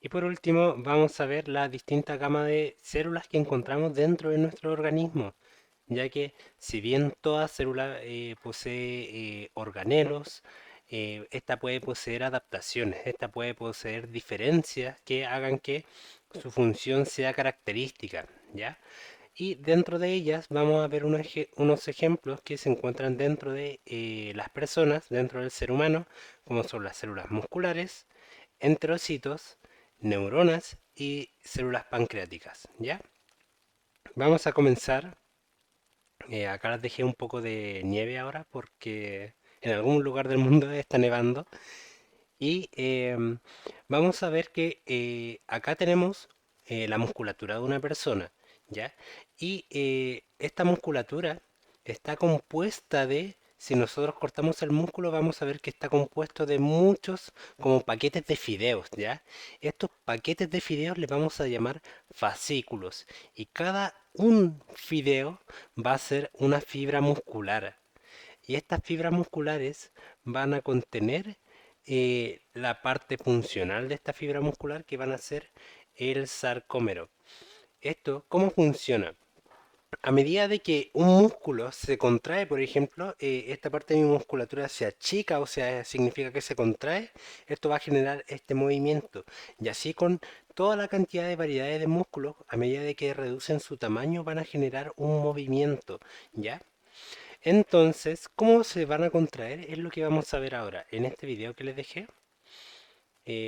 Y por último, vamos a ver la distinta gama de células que encontramos dentro de nuestro organismo, ya que si bien toda célula posee organelos, esta puede poseer adaptaciones, esta puede poseer diferencias que hagan que su función sea característica, ¿ya? Y dentro de ellas vamos a ver unos ejemplos que se encuentran dentro de las personas, dentro del ser humano, como son las células musculares, enterocitos, neuronas y células pancreáticas, ¿ya? Vamos a comenzar. Acá les dejé un poco de nieve ahora porque en algún lugar del mundo está nevando. Y vamos a ver que acá tenemos la musculatura de una persona, ¿ya? Y esta musculatura está compuesta de, si nosotros cortamos el músculo, vamos a ver que está compuesto de muchos como paquetes de fideos, ¿ya? Estos paquetes de fideos les vamos a llamar fascículos. Y cada un fideo va a ser una fibra muscular. Y estas fibras musculares van a contener la parte funcional de esta fibra muscular que van a ser el sarcómero. ¿Esto cómo funciona? A medida de que un músculo se contrae, por ejemplo, esta parte de mi musculatura se achica, o sea, significa que se contrae, esto va a generar este movimiento. Y así con toda la cantidad de variedades de músculos, a medida de que reducen su tamaño, van a generar un movimiento, ¿ya? Entonces, ¿cómo se van a contraer? Es lo que vamos a ver ahora. En este video que les dejé,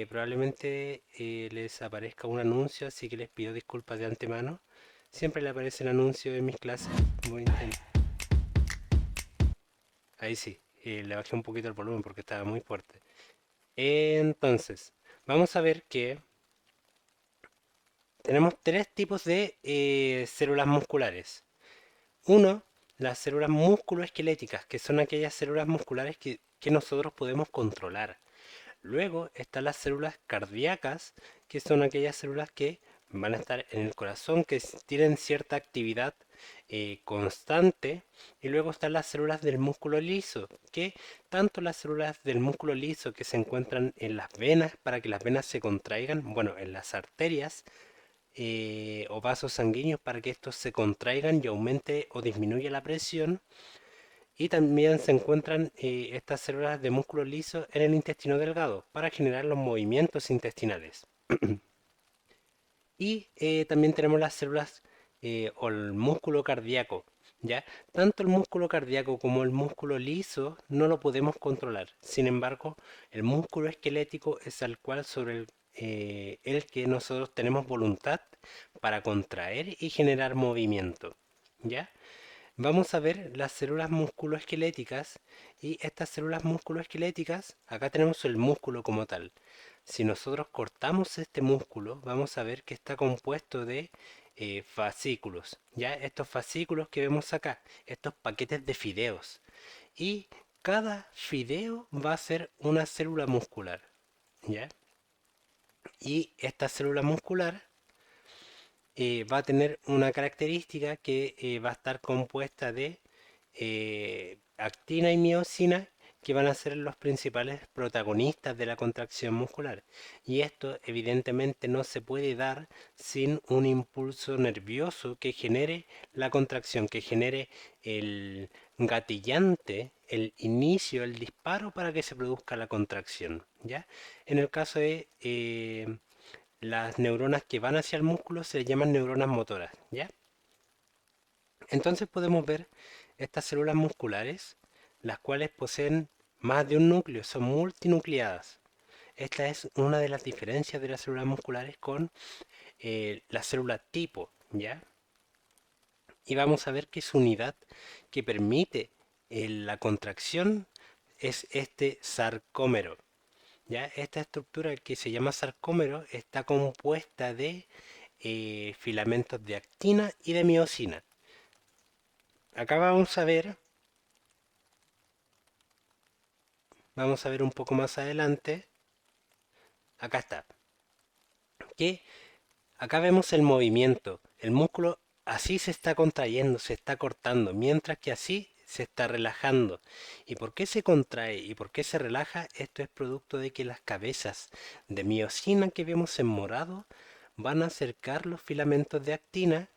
probablemente les aparezca un anuncio, así que les pido disculpas de antemano. Siempre le aparecen anuncios en mis clases. Voy a Ahí sí, le bajé un poquito el volumen porque estaba muy fuerte. Entonces, vamos a ver que tenemos tres tipos de células musculares. Uno, las células musculoesqueléticas, que son aquellas células musculares que nosotros podemos controlar. Luego están las células cardíacas, que son aquellas células que van a estar en el corazón, que tienen cierta actividad constante. Y luego están las células del músculo liso, que tanto las células del músculo liso que se encuentran en las venas, para que las venas se contraigan, bueno, en las arterias o vasos sanguíneos, para que estos se contraigan y aumente o disminuya la presión. Y también se encuentran estas células de músculo liso en el intestino delgado para generar los movimientos intestinales. Y también tenemos las células o el músculo cardíaco, ¿ya? Tanto el músculo cardíaco como el músculo liso no lo podemos controlar. Sin embargo, el músculo esquelético es el cual sobre el que nosotros tenemos voluntad para contraer y generar movimiento, ¿ya? Vamos a ver las células musculoesqueléticas y estas células musculoesqueléticas, acá tenemos el músculo como tal. Si nosotros cortamos este músculo, vamos a ver que está compuesto de fascículos, ¿ya? Estos fascículos que vemos acá, estos paquetes de fideos. Y cada fideo va a ser una célula muscular, ¿ya? Y esta célula muscular va a tener una característica que va a estar compuesta de actina y miosina, que van a ser los principales protagonistas de la contracción muscular. Y esto evidentemente no se puede dar sin un impulso nervioso que genere la contracción, que genere el gatillante, el inicio, el disparo para que se produzca la contracción, ¿ya? En el caso de las neuronas que van hacia el músculo se llaman neuronas motoras, ¿ya? Entonces podemos ver estas células musculares, las cuales poseen más de un núcleo, son multinucleadas. Esta es una de las diferencias de las células musculares con la célula tipo, ¿ya? Y vamos a ver que su unidad que permite la contracción es este sarcómero, ¿ya? Esta estructura que se llama sarcómero está compuesta de filamentos de actina y de miosina. Acá vamos a ver un poco más adelante, acá está, que acá vemos el movimiento, el músculo así se está contrayendo, se está cortando, mientras que así se está relajando. ¿Y por qué se contrae y por qué se relaja? Esto es producto de que las cabezas de miosina que vemos en morado van a acercar los filamentos de actina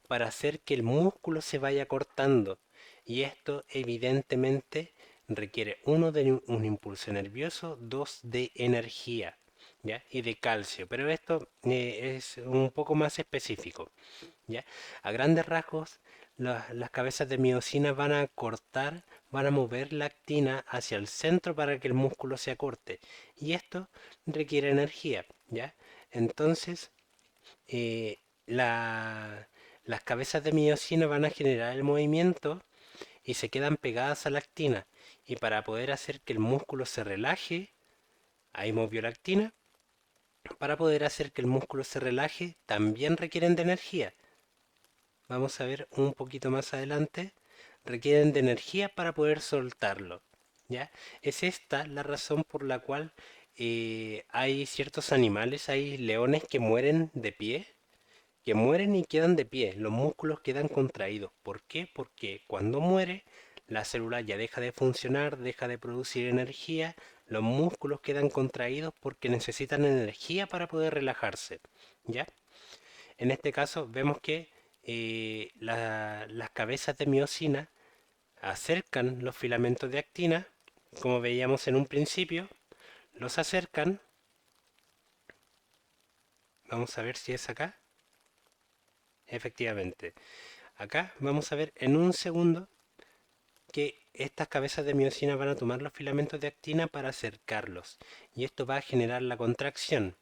para hacer que el músculo se vaya cortando. Y esto evidentemente requiere uno de un impulso nervioso, dos de energía, ¿ya? Y de calcio. Pero esto es un poco más específico, ¿ya? A grandes rasgos, las cabezas de miocina van a cortar, van a mover la actina hacia el centro para que el músculo se acorte. Y esto requiere energía, ¿ya? Entonces, eh, la- las cabezas de miocina van a generar el movimiento y se quedan pegadas a la actina. Y para poder hacer que el músculo se relaje, ahí movió la actina, para poder hacer que el músculo se relaje también requieren de energía. Vamos a ver un poquito más adelante, requieren de energía para poder soltarlo. ¿Ya? Es esta la razón por la cual hay ciertos animales, hay leones que mueren de pie, que mueren y quedan de pie, los músculos quedan contraídos. ¿Por qué? Porque cuando muere, la célula ya deja de funcionar, deja de producir energía, los músculos quedan contraídos porque necesitan energía para poder relajarse. ¿Ya? En este caso vemos que las cabezas de miocina acercan los filamentos de actina, como veíamos en un principio, los acercan, vamos a ver si es acá, efectivamente, acá vamos a ver en un segundo que estas cabezas de miocina van a tomar los filamentos de actina para acercarlos, y esto va a generar la contracción,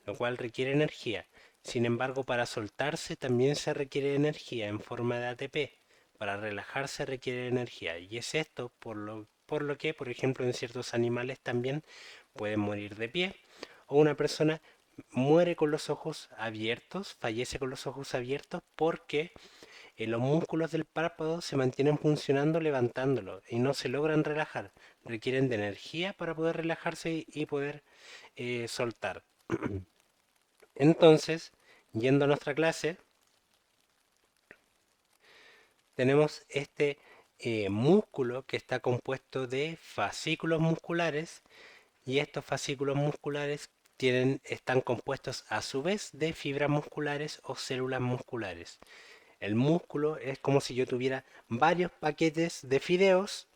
lo cual requiere energía. Sin embargo, para soltarse también se requiere energía en forma de ATP. Para relajarse requiere energía. Y es esto por lo que, por ejemplo, en ciertos animales también pueden morir de pie. O una persona muere con los ojos abiertos, fallece con los ojos abiertos porque los músculos del párpado se mantienen funcionando levantándolo y no se logran relajar. Requieren de energía para poder relajarse y poder soltar. Entonces, yendo a nuestra clase, tenemos este músculo que está compuesto de fascículos musculares y estos fascículos musculares están compuestos a su vez de fibras musculares o células musculares. El músculo es como si yo tuviera varios paquetes de fideos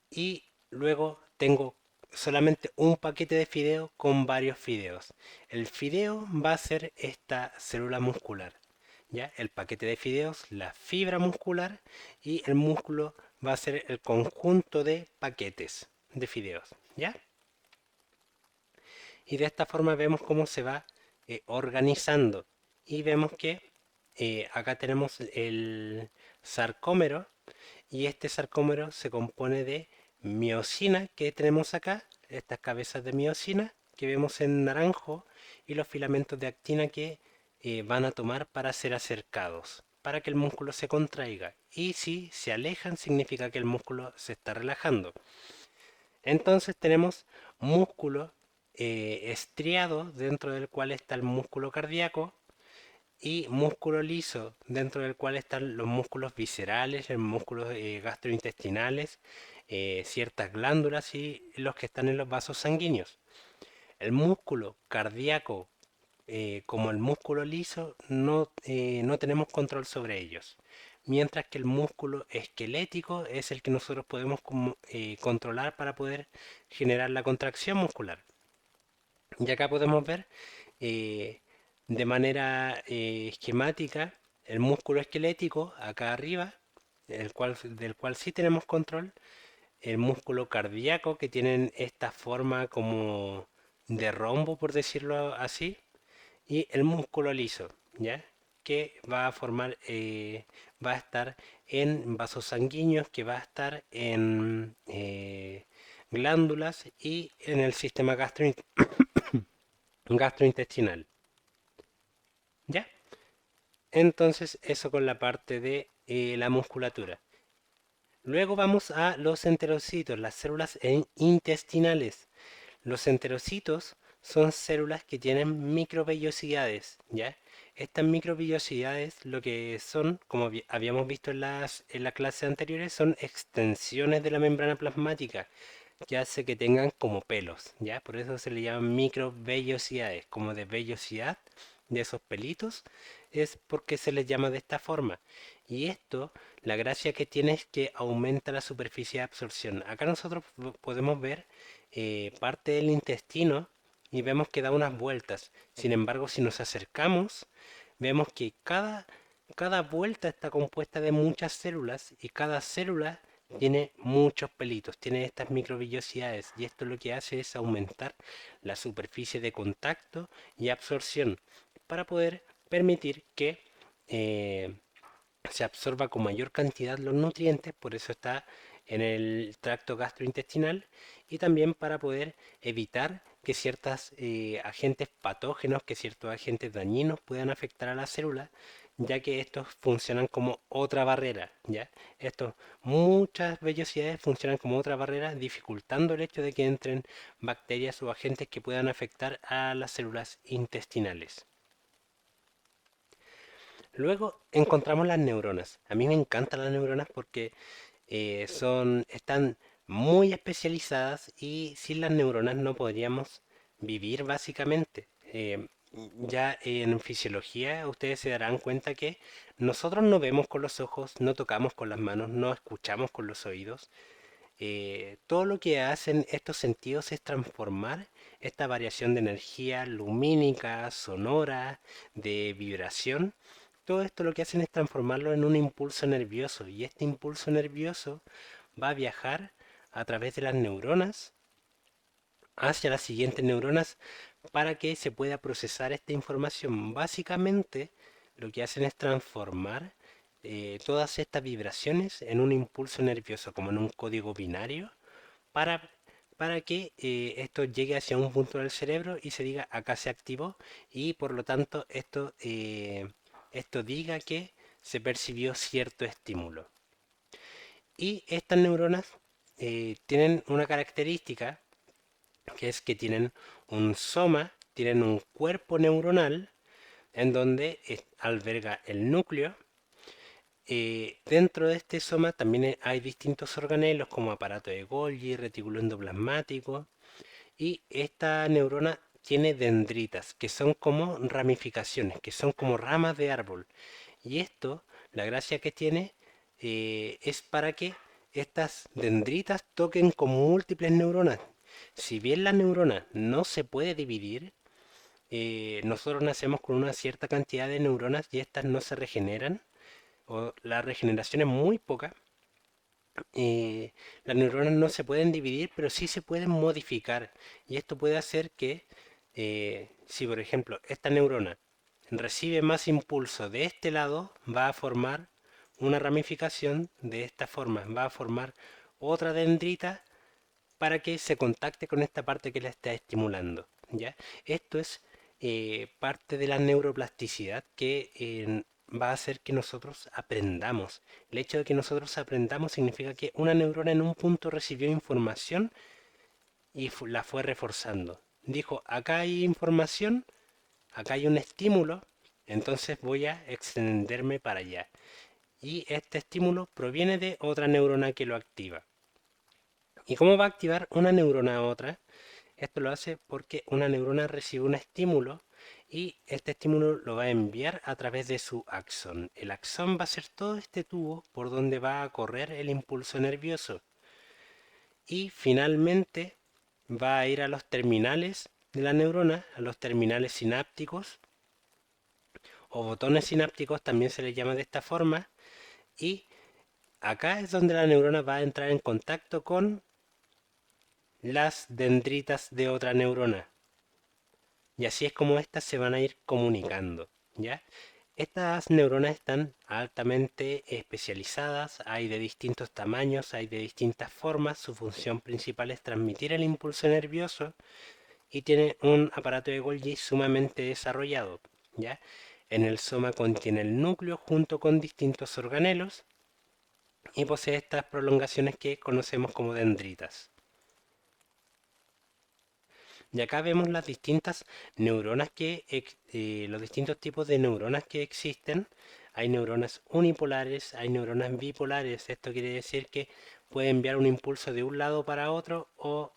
y luego tengo solamente un paquete de fideo con varios fideos. El fideo va a ser esta célula muscular, ¿ya? El paquete de fideos, la fibra muscular y el músculo va a ser el conjunto de paquetes de fideos, ¿ya? Y de esta forma vemos cómo se va organizando y vemos que acá tenemos el sarcómero y este sarcómero se compone de miosina que tenemos acá, estas cabezas de miosina que vemos en naranjo y los filamentos de actina que van a tomar para ser acercados, para que el músculo se contraiga. Y si se alejan significa que el músculo se está relajando. Entonces tenemos músculo estriado dentro del cual está el músculo cardíaco y músculo liso, dentro del cual están los músculos viscerales, los músculos gastrointestinales, ciertas glándulas y los que están en los vasos sanguíneos. El músculo cardíaco, como el músculo liso, no tenemos control sobre ellos. Mientras que el músculo esquelético es el que nosotros podemos controlar para poder generar la contracción muscular. Y acá podemos ver eh, de manera esquemática el músculo esquelético acá arriba, del cual sí tenemos control, el músculo cardíaco que tienen esta forma como de rombo, por decirlo así, y el músculo liso, ¿ya? Que va a formar, va a estar en vasos sanguíneos, que va a estar en glándulas y en el sistema gastrointestinal. ¿Ya? Entonces, eso con la parte de la musculatura. Luego vamos a los enterocitos, las células intestinales. Los enterocitos son células que tienen microvellosidades, ¿ya? Estas microvellosidades lo que son, como habíamos visto en la clase anteriores, son extensiones de la membrana plasmática que hace que tengan como pelos, ¿ya? Por eso se le llaman microvellosidades, como de vellosidad de esos pelitos, es porque se les llama de esta forma. Y esto, la gracia que tiene es que aumenta la superficie de absorción. Acá nosotros podemos ver parte del intestino y vemos que da unas vueltas. Sin embargo, si nos acercamos, vemos que cada vuelta está compuesta de muchas células y cada célula tiene muchos pelitos, tiene estas microvillosidades y esto lo que hace es aumentar la superficie de contacto y absorción para poder permitir que eh, se absorba con mayor cantidad los nutrientes, por eso está en el tracto gastrointestinal y también para poder evitar que ciertos agentes patógenos, que ciertos agentes dañinos puedan afectar a la célula, ya que estos funcionan como otra barrera, ¿ya? Estos, muchas vellosidades funcionan como otra barrera, dificultando el hecho de que entren bacterias o agentes que puedan afectar a las células intestinales. Luego encontramos las neuronas. A mí me encantan las neuronas porque están muy especializadas y sin las neuronas no podríamos vivir básicamente. Ya en fisiología ustedes se darán cuenta que nosotros no vemos con los ojos, no tocamos con las manos, no escuchamos con los oídos. Todo lo que hacen estos sentidos es transformar esta variación de energía lumínica, sonora, de vibración. Todo esto lo que hacen es transformarlo en un impulso nervioso y este impulso nervioso va a viajar a través de las neuronas hacia las siguientes neuronas para que se pueda procesar esta información. Básicamente lo que hacen es transformar todas estas vibraciones en un impulso nervioso, como en un código binario, para, para que esto llegue hacia un punto del cerebro y se diga acá se activó y por lo tanto esto diga que se percibió cierto estímulo. Y estas neuronas tienen una característica que es que tienen un soma, tienen un cuerpo neuronal en donde alberga el núcleo. Dentro de este soma también hay distintos organelos como aparato de Golgi, retículo endoplasmático y esta neurona tiene dendritas que son como ramificaciones, que son como ramas de árbol. Y esto, la gracia que tiene es para que estas dendritas toquen con múltiples neuronas. Si bien la neurona no se puede dividir, nosotros nacemos con una cierta cantidad de neuronas y estas no se regeneran, o la regeneración es muy poca. Las neuronas no se pueden dividir, pero sí se pueden modificar. Y esto puede hacer que, si por ejemplo esta neurona recibe más impulso de este lado, va a formar una ramificación de esta forma, va a formar otra dendrita para que se contacte con esta parte que la está estimulando, ¿ya? Esto es parte de la neuroplasticidad que va a hacer que nosotros aprendamos. El hecho de que nosotros aprendamos significa que una neurona en un punto recibió información y la fue reforzando. Dijo, acá hay información, acá hay un estímulo, entonces voy a extenderme para allá. Y este estímulo proviene de otra neurona que lo activa. ¿Y cómo va a activar una neurona a otra? Esto lo hace porque una neurona recibe un estímulo y este estímulo lo va a enviar a través de su axón. El axón va a ser todo este tubo por donde va a correr el impulso nervioso y finalmente va a ir a los terminales de la neurona, a los terminales sinápticos o botones sinápticos, también se les llama de esta forma, y acá es donde la neurona va a entrar en contacto con las dendritas de otra neurona. Y así es como estas se van a ir comunicando, ¿ya? Estas neuronas están altamente especializadas, hay de distintos tamaños, hay de distintas formas, su función principal es transmitir el impulso nervioso y tiene un aparato de Golgi sumamente desarrollado, ¿ya? En el soma contiene el núcleo junto con distintos organelos y posee estas prolongaciones que conocemos como dendritas. Y acá vemos las distintas neuronas los distintos tipos de neuronas que existen. Hay neuronas unipolares, hay neuronas bipolares. Esto quiere decir que puede enviar un impulso de un lado para otro o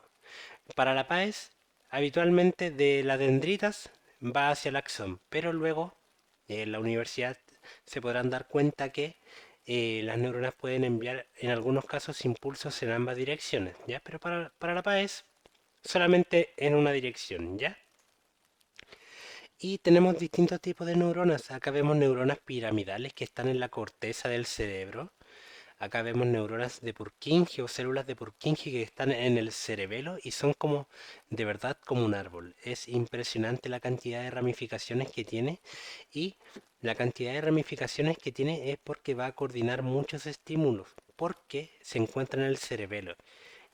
para la paz. Habitualmente de las dendritas va hacia el axón, pero luego en la universidad se podrán dar cuenta que las neuronas pueden enviar en algunos casos impulsos en ambas direcciones, ¿ya? Pero para la paz solamente en una dirección, ¿ya? Y tenemos distintos tipos de neuronas. Acá vemos neuronas piramidales que están en la corteza del cerebro. Acá vemos neuronas de Purkinje o células de Purkinje que están en el cerebelo y son como, de verdad, como un árbol. Es impresionante la cantidad de ramificaciones que tiene y la cantidad de ramificaciones que tiene es porque va a coordinar muchos estímulos, porque se encuentra en el cerebelo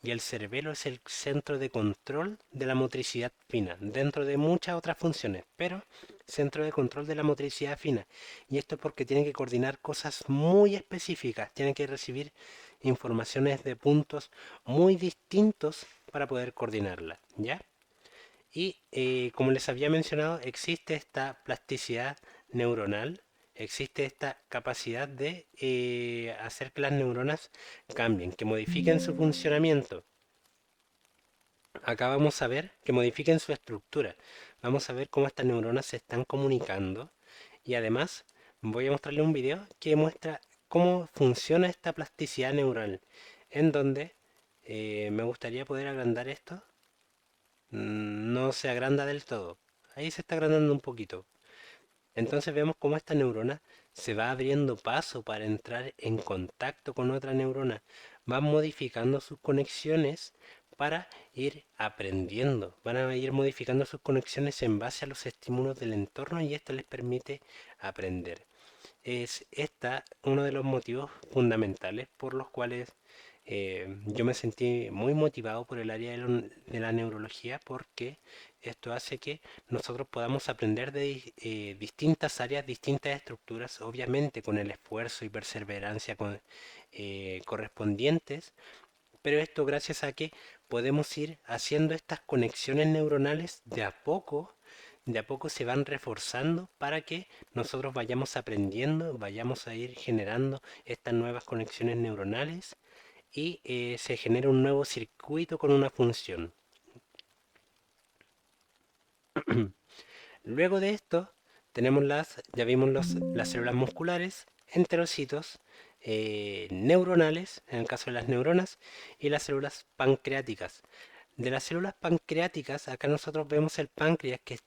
y el cerebelo es el centro de control de la motricidad fina, dentro de muchas otras funciones, pero centro de control de la motricidad fina. Y esto es porque tiene que coordinar cosas muy específicas, tiene que recibir informaciones de puntos muy distintos para poder coordinarla, ¿ya? Y como les había mencionado, existe esta plasticidad neuronal, existe esta capacidad de hacer que las neuronas cambien, que modifiquen su funcionamiento. Acá vamos a ver que modifiquen su estructura. Vamos a ver cómo estas neuronas se están comunicando. Y además voy a mostrarle un video que muestra cómo funciona esta plasticidad neural. En donde me gustaría poder agrandar esto. No se agranda del todo. Ahí se está agrandando un poquito. Entonces vemos cómo esta neurona se va abriendo paso para entrar en contacto con otra neurona. Van modificando sus conexiones para ir aprendiendo. Van a ir modificando sus conexiones en base a los estímulos del entorno y esto les permite aprender. Es esta uno de los motivos fundamentales por los cuales yo me sentí muy motivado por el área de la neurología porque esto hace que nosotros podamos aprender de distintas áreas, distintas estructuras, obviamente con el esfuerzo y perseverancia correspondientes, pero esto gracias a que podemos ir haciendo estas conexiones neuronales de a poco se van reforzando para que nosotros vayamos aprendiendo, vayamos a ir generando estas nuevas conexiones neuronales y se genera un nuevo circuito con una función. Luego de esto, tenemos ya vimos las células musculares, enterocitos, neuronales, en el caso de las neuronas, y las células pancreáticas. De las células pancreáticas, acá nosotros vemos el páncreas que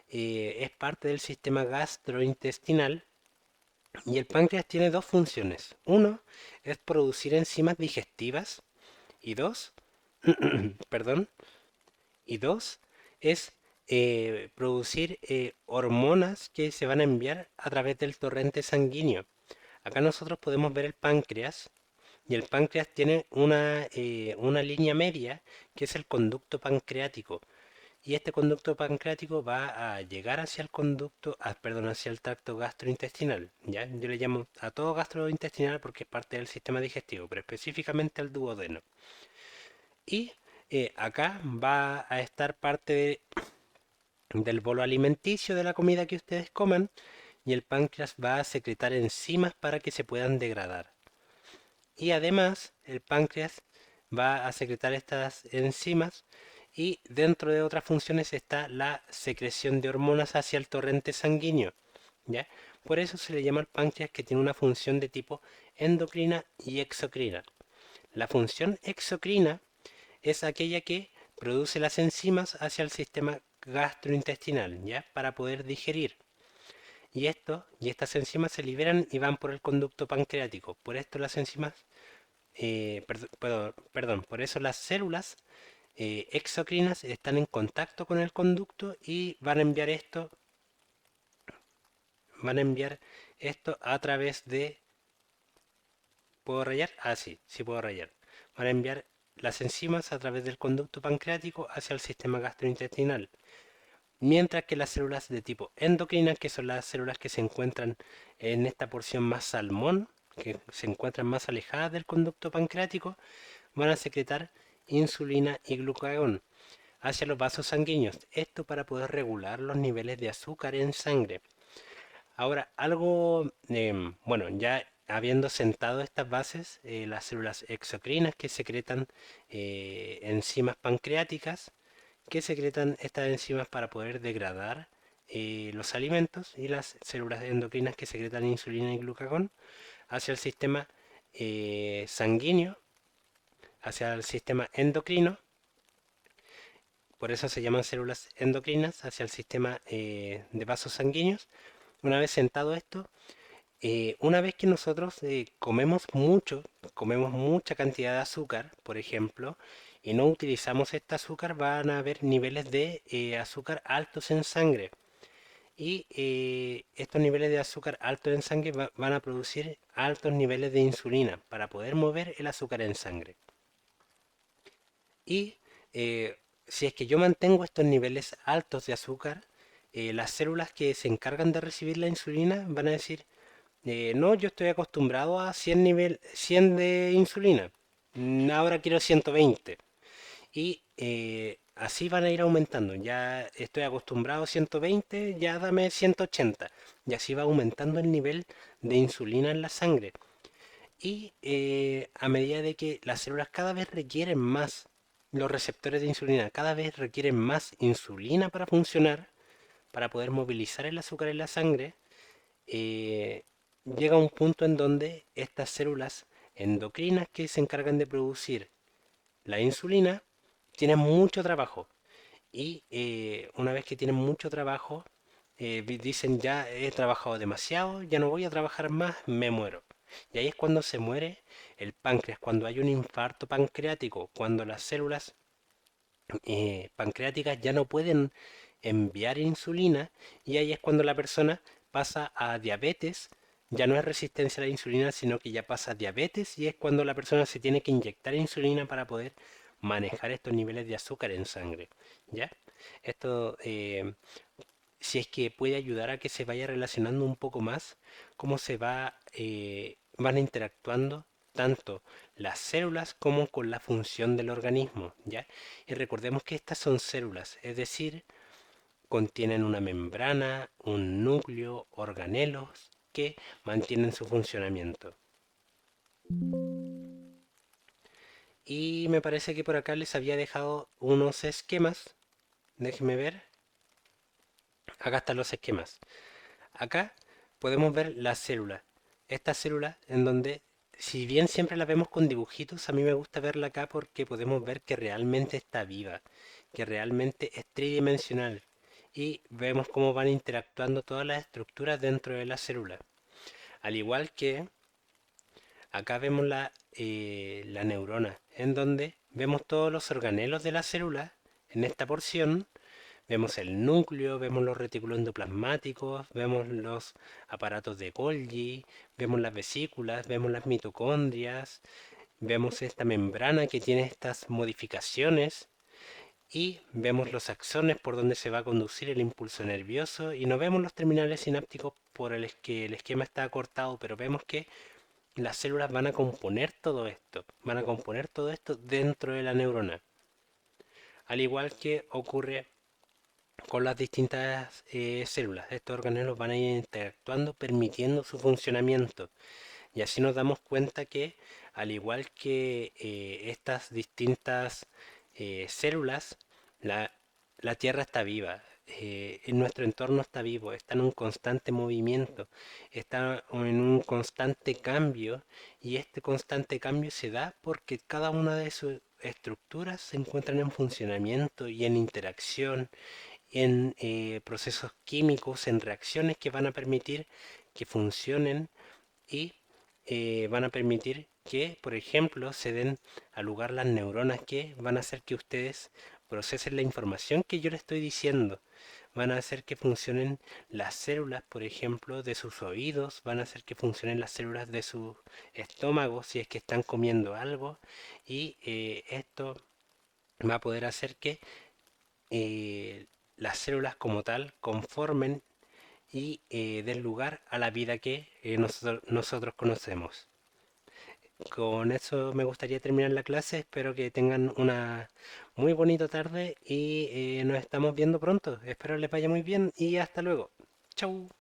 es parte del sistema gastrointestinal y el páncreas tiene dos funciones. Uno es producir enzimas digestivas y dos, perdón, y dos es producir hormonas que se van a enviar a través del torrente sanguíneo. Acá nosotros podemos ver el páncreas y el páncreas tiene una línea media que es el conducto pancreático. Y este conducto pancreático va a llegar hacia el perdón, hacia el tracto gastrointestinal. ¿Ya? Yo le llamo a todo gastrointestinal porque es parte del sistema digestivo, pero específicamente al duodeno. Y acá va a estar del bolo alimenticio de la comida que ustedes coman y el páncreas va a secretar enzimas para que se puedan degradar. Y además el páncreas va a secretar estas enzimas y dentro de otras funciones está la secreción de hormonas hacia el torrente sanguíneo, ¿ya? Por eso se le llama al páncreas que tiene una función de tipo endocrina y exocrina. La función exocrina es aquella que produce las enzimas hacia el sistema gastrointestinal, ¿ya? Para poder digerir. Y estas enzimas se liberan y van por el conducto pancreático. Por esto las enzimas perdón, por eso las células exocrinas están en contacto con el conducto y van a enviar esto a través de, ¿puedo rayar? Ah, sí, sí puedo rayar. Van a enviar las enzimas a través del conducto pancreático hacia el sistema gastrointestinal. Mientras que las células de tipo endocrina, que son las células que se encuentran en esta porción más salmón, que se encuentran más alejadas del conducto pancreático, van a secretar insulina y glucagón. hacia los vasos sanguíneos. Esto para poder regular los niveles de azúcar en sangre. Ahora, algo, bueno, ya habiendo sentado estas bases, las células exocrinas que secretan enzimas pancreáticas, que secretan estas enzimas para poder degradar los alimentos, y las células endocrinas que secretan insulina y glucagón hacia el sistema sanguíneo, hacia el sistema endocrino. Por eso se llaman células endocrinas, hacia el sistema de vasos sanguíneos. Una vez sentado esto, una vez que nosotros comemos mucha cantidad de azúcar, por ejemplo, y no utilizamos este azúcar, van a haber niveles de azúcar altos en sangre. Y estos niveles de azúcar altos en sangre van a producir altos niveles de insulina para poder mover el azúcar en sangre. Y eh, si es que yo mantengo estos niveles altos de azúcar, las células que se encargan de recibir la insulina van a decir, no, yo estoy acostumbrado a 100 de insulina, ahora quiero 120. Y así van a ir aumentando. Ya estoy acostumbrado a 120, ya dame 180. Y así va aumentando el nivel de insulina en la sangre. Y a medida de que las células cada vez requieren más, los receptores de insulina cada vez requieren más insulina para funcionar, para poder movilizar el azúcar en la sangre, eh, llega un punto en donde estas células endocrinas que se encargan de producir la insulina tienen mucho trabajo. Y una vez que tienen mucho trabajo, dicen ya he trabajado demasiado, ya no voy a trabajar más, me muero. Y ahí es cuando se muere el páncreas, cuando hay un infarto pancreático, cuando las células pancreáticas ya no pueden enviar insulina, y ahí es cuando la persona pasa a diabetes. Ya no es resistencia a la insulina, sino que ya pasa a diabetes, y es cuando la persona se tiene que inyectar insulina para poder manejar estos niveles de azúcar en sangre. ¿Ya? Esto, si es que puede ayudar a que se vaya relacionando un poco más cómo van interactuando tanto las células como con la función del organismo, ¿ya? Y recordemos que estas son células, es decir, contienen una membrana, un núcleo, organelos que mantienen su funcionamiento. Y me parece que por acá les había dejado unos esquemas. Déjenme ver. Acá están los esquemas. Acá podemos ver las células. Esta célula en donde, si bien siempre la vemos con dibujitos, a mí me gusta verla acá porque podemos ver que realmente está viva, que realmente es tridimensional. Y vemos cómo van interactuando todas las estructuras dentro de la célula. Al igual que acá vemos la neurona, en donde vemos todos los organelos de la célula en esta porción. Vemos el núcleo, vemos los retículos endoplasmáticos, vemos los aparatos de Golgi, vemos las vesículas, vemos las mitocondrias, vemos esta membrana que tiene estas modificaciones, y vemos los axones por donde se va a conducir el impulso nervioso, y no vemos los terminales sinápticos por el que el esquema está cortado, pero vemos que las células van a componer todo esto, van a componer todo esto dentro de la neurona. Al igual que ocurre con las distintas células. Estos organelos van a ir interactuando permitiendo su funcionamiento. Y así nos damos cuenta que, al igual que estas distintas células, la, la Tierra está viva. En nuestro entorno está vivo, está en un constante movimiento, está en un constante cambio, y este constante cambio se da porque cada una de sus estructuras se encuentran en funcionamiento y en interacción, en procesos químicos, en reacciones que van a permitir que funcionen, y van a permitir que, por ejemplo, se den a lugar las neuronas que van a hacer que ustedes procesen la información que yo les estoy diciendo. Van a hacer que funcionen las células, por ejemplo, de sus oídos, van a hacer que funcionen las células de su estómago si es que están comiendo algo, y esto va a poder hacer que eh, las células como tal conformen y den lugar a la vida que nosotros conocemos. Con eso me gustaría terminar la clase. Espero que tengan una muy bonita tarde y nos estamos viendo pronto. Espero les vaya muy bien y hasta luego. Chau.